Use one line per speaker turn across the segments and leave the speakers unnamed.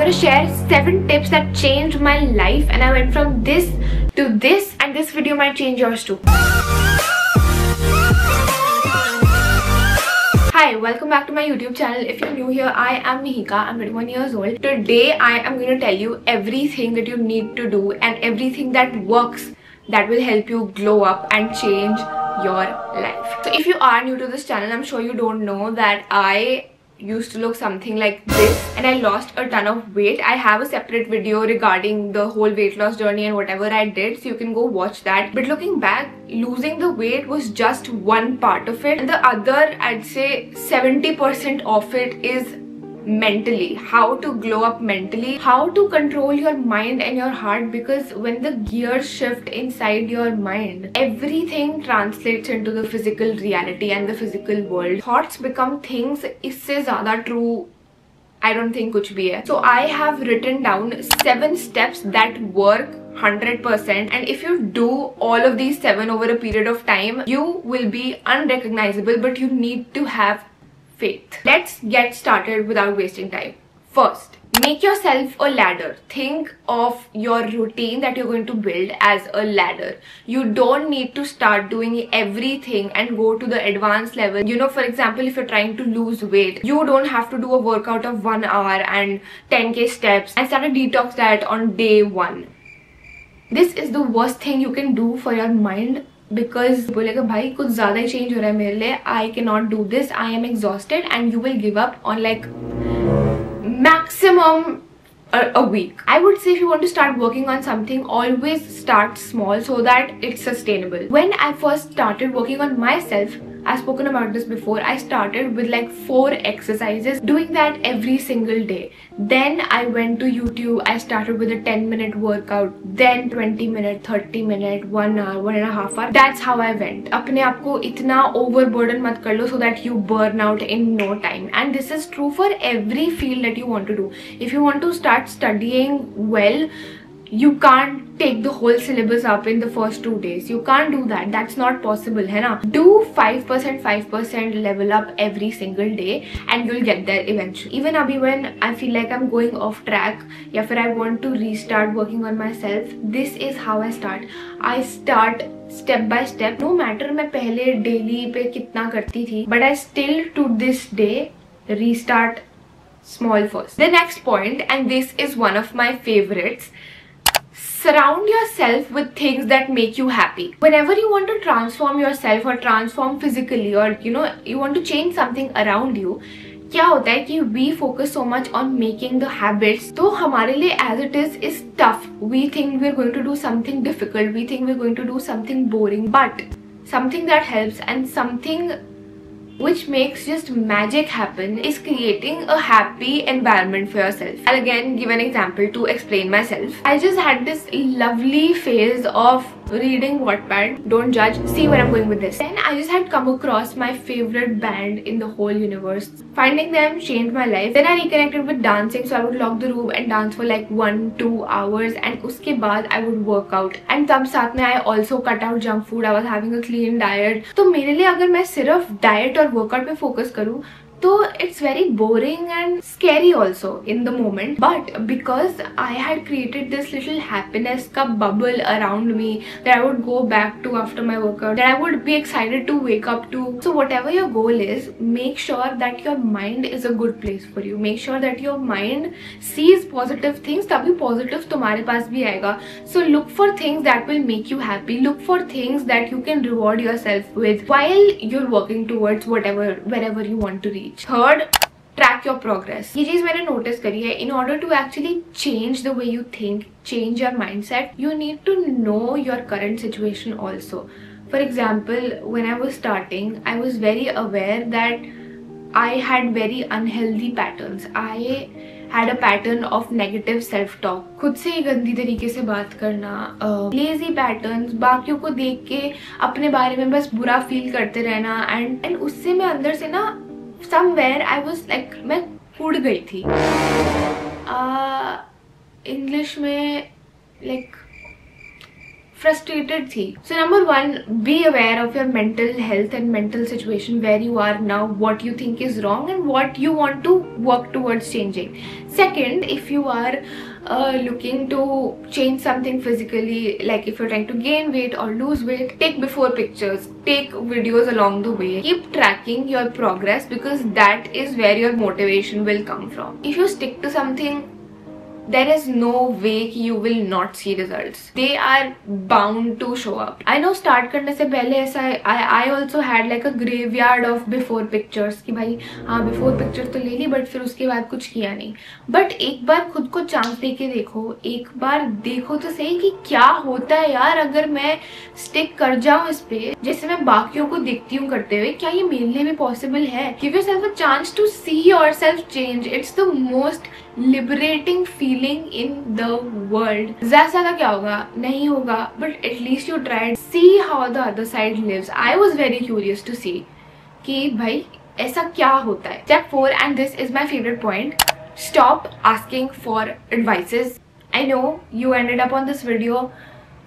going to share 7 tips that changed my life, and I went from this to this, and this video might change yours too. Hi, welcome back to my YouTube channel. If you're new here, I am Mihika. I'm 21 years old. Today, I am going to tell you everything that you need to do and everything that works that will help you glow up and change your life. So if you are new to this channel, I'm sure you don't know that I used to look something like this and I lost a ton of weight. I have a separate video regarding the whole weight loss journey and whatever I did, so you can go watch that. But looking back, losing the weight was just one part of it, and the other, I'd say 70% of it is mentally. How to glow up mentally, how to control your mind and your heart, because when the gears shift inside your mind, everything translates into the physical reality and the physical world. Thoughts become things. इससे ज़्यादा true I don't think कुछ भी है. So I have written down 7 steps that work 100%, and if you do all of these 7 over a period of time, you will be unrecognizable, but you need to have faith. Let's get started without wasting time. First, make yourself a ladder. Think of your routine that you're going to build as a ladder. You don't need to start doing everything and go to the advanced level. You know, for example, if you're trying to lose weight, you don't have to do a workout of 1 hour and 10k steps and start a detox diet on day 1. This is the worst thing you can do for your mind, because बोलेगा भाई कुछ ज़्यादा ही change हो रहा है मेरे लिए, I cannot do this, I am exhausted, and you will give up on like maximum a week. I would say if you want to start working on something, always start small so that it's sustainable. When I first started working on myself, I've spoken about this before, I started with like 4 exercises, doing that every single day. Then I went to YouTube, I started with a 10-minute workout, then 20-minute, 30-minute, 1 hour, 1.5 hour. That's how I went. अपने आप को इतना overburden मत कर लो so that you burn out in no time. And this is true for every field that you want to do. If you want to start studying well, you can't take the whole syllabus up in the first 2 days. You can't do that. That's not possible, है ना? Do 5% level up every single day and you'll get there eventually. Even abhi when I feel like I'm going off track, या फिर I want to restart working on myself, this is how I start. I start step by step. No matter मैं पहले daily पे कितना करती थी, but I still to this day restart small first. The next point, and this is one of my favorites, surround yourself with things that make you happy. Whenever you want to transform yourself or transform physically, or you know, you want to change something around you, क्या होता है कि we focus so much on making the habits, तो हमारे लिए as it is tough. We think we're going to do something difficult, we think we're going to do something boring, but something that helps and something which makes just magic happen is creating a happy environment for yourself. I'll again give an example to explain myself. I just had this lovely phase of reading Wattpad. Don't judge, see where I'm going with this. Then I just had come across my favorite band in the whole universe. Finding them changed my life. Then I reconnected with dancing, so I would lock the room and dance for like 1-2 hours, and uske baad I would work out. And tab साथ में I also cut out junk food. I was having a clean diet. तो मेरे लिए अगर मैं सिर्फ diet और workout पे focus करूँ, तो it's very boring and scary also in the moment. But because I had created this little happiness ka bubble around me that I would go back to after my workout, that I would be excited to wake up to. So whatever your goal is, make sure that your mind is a good place for you. Make sure that your mind sees positive things, तभी positive तुम्हारे पास भी आएगा. So look for things that will make you happy. Look for things that you can reward yourself with while you're working towards wherever you want to reach. Third, track your progress. ये चीज मैंने notice करी है. In order to actually change the way you think, change your mindset, you need to know your current situation also. For example, when I was starting, I was very aware that I had very unhealthy patterns. I had a pattern of negative self-talk. खुद से ही गंदी तरीके से बात करना, lazy patterns, बाकियों को देख के अपने बारे में बस बुरा फील करते रहना, and उससे मैं अंदर से ना somewhere I was like, मैं उड़ गई थी. इंग्लिश में like frustrated थी. So number one, be aware of your mental health and mental situation where you are now, what you think is wrong and what you want to work towards changing. Second, if you are looking to change something physically, like if you're trying to gain weight or lose weight, take before pictures, take videos along the way, keep tracking your progress, because that is where your motivation will come from. If you stick to something, there is no way you will not see results. They are bound to show up. I know start करने से पहले ऐसा I also had like a graveyard of before pictures कि भाई हाँ before picture तो ले ली but फिर उसके बाद कुछ किया नहीं. But एक बार खुद को चांस दे के देखो, एक बार देखो तो सही कि क्या होता है यार अगर मैं स्टिक कर जाऊँ इस पे, जैसे मैं बाकियों को देखती हूँ करते हुए, क्या ये मेरे लिए भी पॉसिबल है. Give yourself a chance to see yourself change. It's the most liberating feeling in the world. ज्यादा क्या होगा, नहीं होगा, but at least you tried. See how the other side lives. I was very curious to see कि भाई ऐसा क्या होता है. Step 4, and this is my favorite point. Stop asking for advices. I know you ended up on this video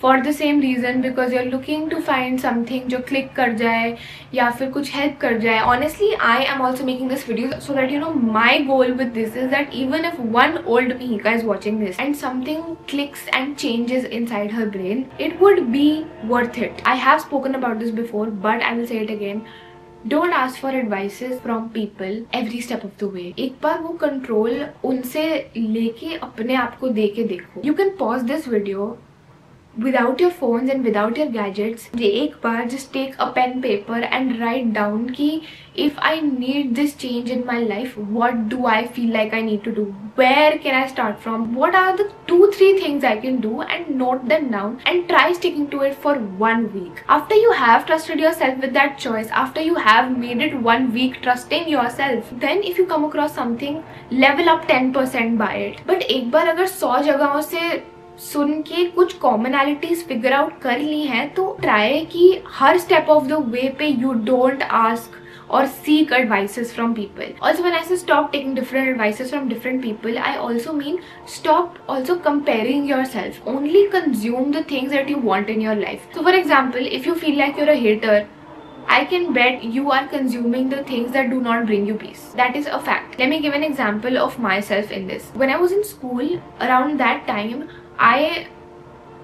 for the same reason, because you're looking to find something जो click कर जाए या फिर कुछ help कर जाए. Honestly, I am also making this video so that you know my goal with this is that even if one old Mihika is watching this and something clicks and changes inside her brain, it would be worth it. I have spoken about this before, but I will say it again. Don't ask for advices from people every step of the way. एक बार वो control उनसे लेके अपने आप को दे के देखो. You can pause this video without your phones and without your gadgets. एक बार just take a pen paper and write down कि if I need this change in my life, what do I feel like I need to do? Where can I start from? What are the 2-3 things I can do, and note them down and try sticking to it for 1 week. After you have trusted yourself with that choice, after you have made it 1 week trusting yourself, then if you come across something, level up 10% by it. But एक बार अगर 100 जगहों से सुन के कुछ commonalities figure out कर ली हैं, तो try कि हर स्टेप ऑफ द वे पे you don't ask or seek advices from people. Also, when I say stop taking different advices from different people, I also mean stop also comparing yourself. Only consume the things that you want in your life. So for example, if you feel like you're a hater, I can bet you are consuming the things that do not bring you peace. That is a fact. Let me give an example of myself in this. When I was in school, around that time, I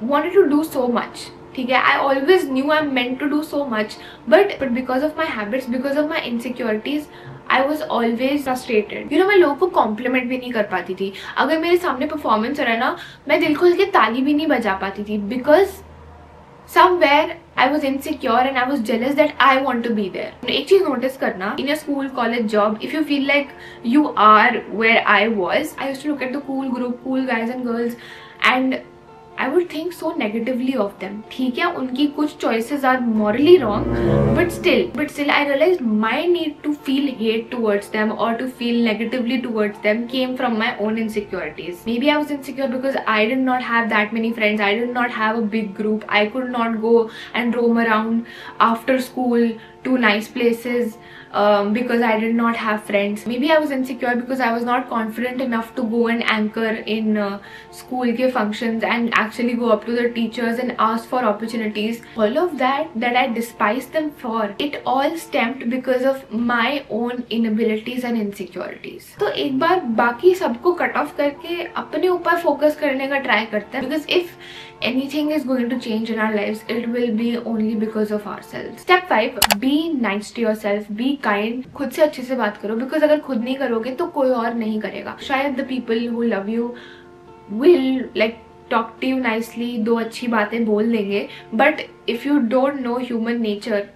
wanted to do so much. ठीक है, I always knew I'm meant to do so much, but because of my habits, because of my insecurities, I was always frustrated. You know, मैं लोगों को compliment भी नहीं कर पाती थी. अगर मेरे सामने performance हो रहा है ना, मैं दिल खोल के ताली भी नहीं बजा पाती थी, because somewhere I was insecure and I was jealous that I want to be there. एक चीज notice करना, in your school, college, job, if you feel like you are where I was, I used to look at the cool group, cool guys and girls, and I would think so negatively of them. ठीक है, उनकी कुछ choices are morally wrong, but still I realized my need to feel hate towards them or to feel negatively towards them came from my own insecurities. Maybe I was insecure because I did not have that many friends. I did not have a big group. I could not go and roam around after school to nice places because I did not have friends. Maybe I was insecure because I was not confident enough to go and anchor in school ke functions and actually go up to the teachers and ask for opportunities. All of that I despised them for, it all stemmed because of my own inabilities and insecurities. तो एक बार बाकी सबको cut off करके अपने ऊपर focus करने का try करते हैं, because if anything is going to change in our lives, it will be only because of ourselves. Step 5, be nice to yourself, be kind. खुद से अच्छे से बात करो, because अगर खुद नहीं करोगे तो कोई और नहीं करेगा. शायद the people who love you will like talk to you nicely, दो अच्छी बातें बोल देंगे, but if you don't know human nature,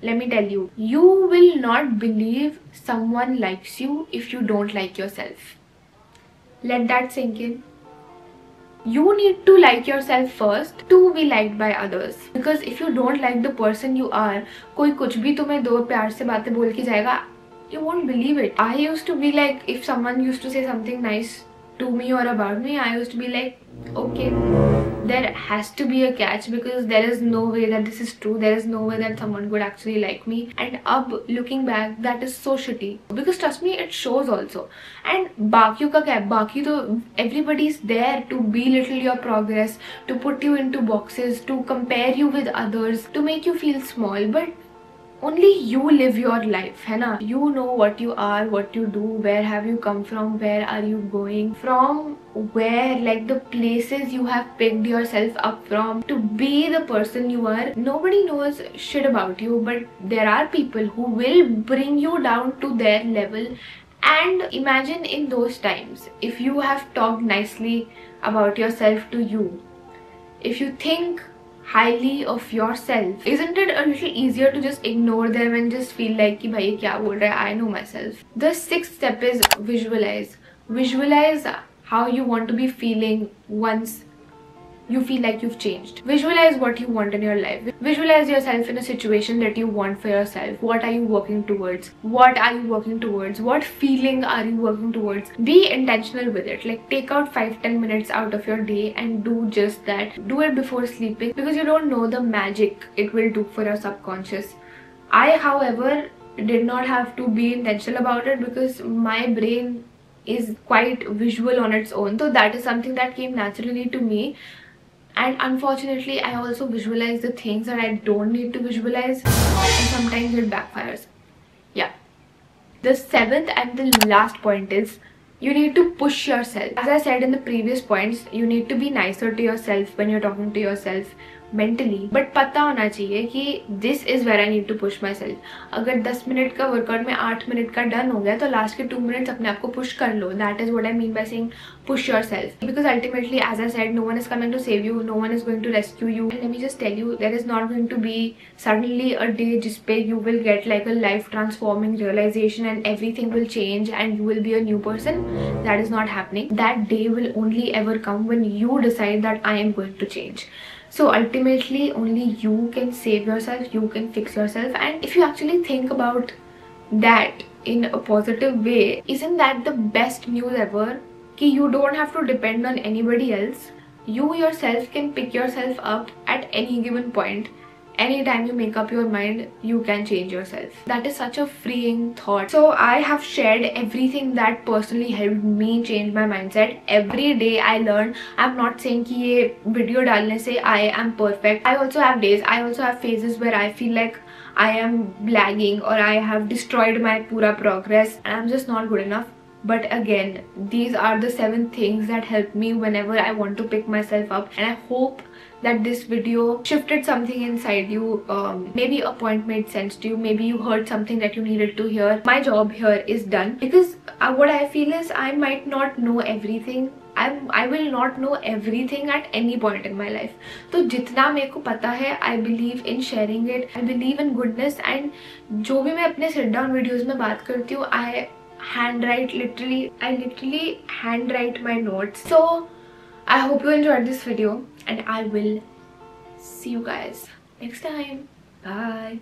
let me tell you, you will not believe someone likes you if you don't like yourself. Let that sink in. You need to like yourself first to be liked by others, because if you don't like the person you are, कोई कुछ भी तुम्हें दो प्यार से बातें बोल के जाएगा, you won't believe it. I used to be like, if someone used to say something nice to me or about me, I used to be like, okay, there has to be a catch, because there is no way that this is true. There is no way that someone could actually like me. And looking back, that is so shitty, because trust me, it shows also. And bakiyon ka kya? Baki to everybody is there to belittle your progress, to put you into boxes, to compare you with others, to make you feel small. But only you live your life, है ना? You know what you are, what you do, where have you come from, where are you going from, where, like, the places you have picked yourself up from to be the person you are. Nobody knows shit about you, but there are people who will bring you down to their level. And imagine in those times, if you have talked nicely about yourself to you, if you think highly of yourself, isn't it a little easier to just ignore them and just feel like कि भाई क्या बोल रहा है, I know myself. The sixth step is visualize. Visualize how you want to be feeling once you feel like you've changed. Visualize what you want in your life. Visualize yourself in a situation that you want for yourself. What are you working towards? What are you working towards? What feeling are you working towards? Be intentional with it. Like, take out 5-10 minutes out of your day and do just that. Do it before sleeping, because you don't know the magic it will do for your subconscious. I, however, did not have to be intentional about it, because my brain is quite visual on its own. So that is something that came naturally to me. And unfortunately, I also visualize the things that I don't need to visualize, and sometimes it backfires. Yeah. The seventh and the last point is, you need to push yourself. As I said in the previous points, you need to be nicer to yourself when you're talking to yourself mentally. But पता होना चाहिए कि this is where I need to push myself. अगर 10 minute का workout में 8 minute का done हो गया, तो लास्ट के 2 मिनट्स अपने आप को पुश कर लो. That is what I mean by saying push yourself. Because ultimately, as I said, no one is coming to save you. No one is going to rescue you. And let me just tell you, there is not going to be suddenly a day जिसपे you will get like a life transforming realization and everything will change and you will be a new person. That is not happening. That day will only ever come when you decide that I am going to change. So ultimately, only you can save yourself, you can fix yourself. And if you actually think about that in a positive way, isn't that the best news ever? Ki you don't have to depend on anybody else. You yourself can pick yourself up at any given point. Anytime you make up your mind, you can change yourself. That is such a freeing thought. So I have shared everything that personally helped me change my mindset. Every day I learn. I'm not saying कि ये video डालने से I am perfect. I also have days, I also have phases where I feel like I am lagging or I have destroyed my pura progress and I'm just not good enough. But again, these are the 7 things that help me whenever I want to pick myself up, and I hope that this video shifted something inside you. Maybe a point made sense to you, maybe you heard something that you needed to hear. My job here is done, because what I feel is I might not know everything. I will not know everything at any point in my life. तो जितना मेरे को पता है, I believe in sharing it. I believe in goodness, and जो भी मैं अपने sit down videos में बात करती हूँ, I literally handwrite my notes. So I hope you enjoyed this video, and I will see you guys next time. Bye.